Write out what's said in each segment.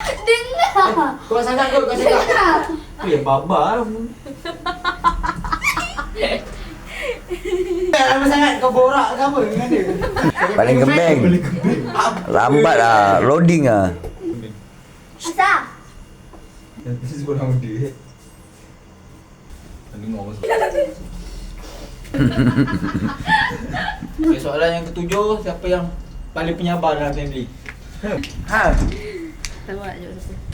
Dengar. Kau sangat kau cakap. Dengar. Tu yang babar. Lama sangat kau borak ke apa dengan dia? Paling kembang. Lambat lah, loading lah. Asal? Sebut nama dia. Dengar apa okay, soalan yang ketujuh, siapa yang paling penyabar dalam family? Ha. Tahu tak jawab siapa?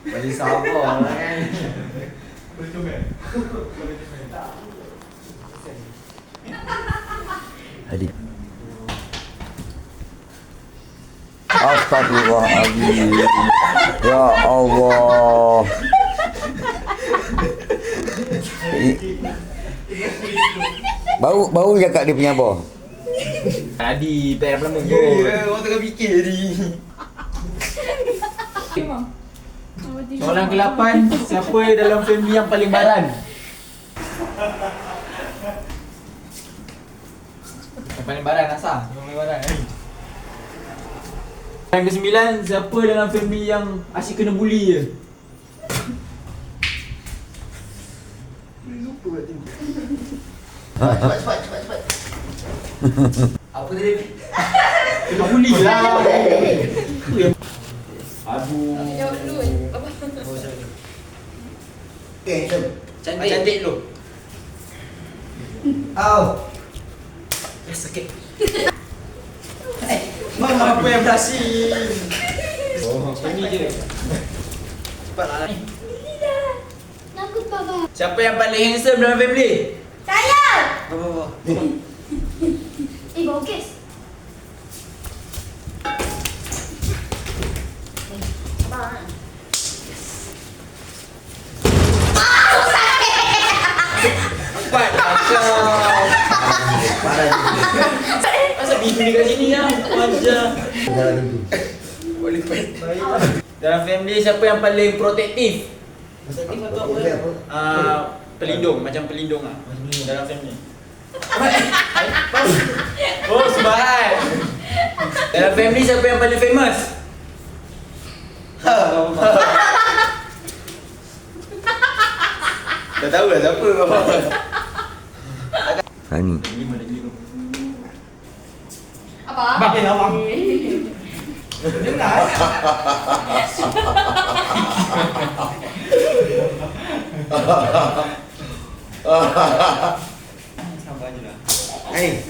Paling sabar kan. Adik. Astagfirullahaladzim. Ya Allah. Baru cakap dia punya apa? Tadi, tak lama kot. Ya, orang tengah fikir tadi. Soalan ke-8, siapa dalam family yang paling baran? Yang paling baran, Asah. Yang paling baran, Soalan ke-9, siapa dalam family yang asyik kena bully je? Lupa kat tengok. Cepat. Apa tadi? Kena bully lah. Aduh. Jawab dulu. Cantik dulu. Au. Sakit. Mama apa yang berhasil? Oh, ini je. Cepatlah ni. Nakut baba. Siapa yang paling handsome dalam family? Saya. Bapa. Bau kes. Cepat kau. Masa bibi ni kat sini lah. Wajah. Boleh pet. Dalam family siapa yang paling protektif? Protektif atau apa? Pelindung, macam pelindung lah. Dalam family. Oh, sembahan. Dalam family siapa yang paling famous? Dah tahu lah siapa. Fani. Apa? Abang. Dengar. Sabar je lah. Hey.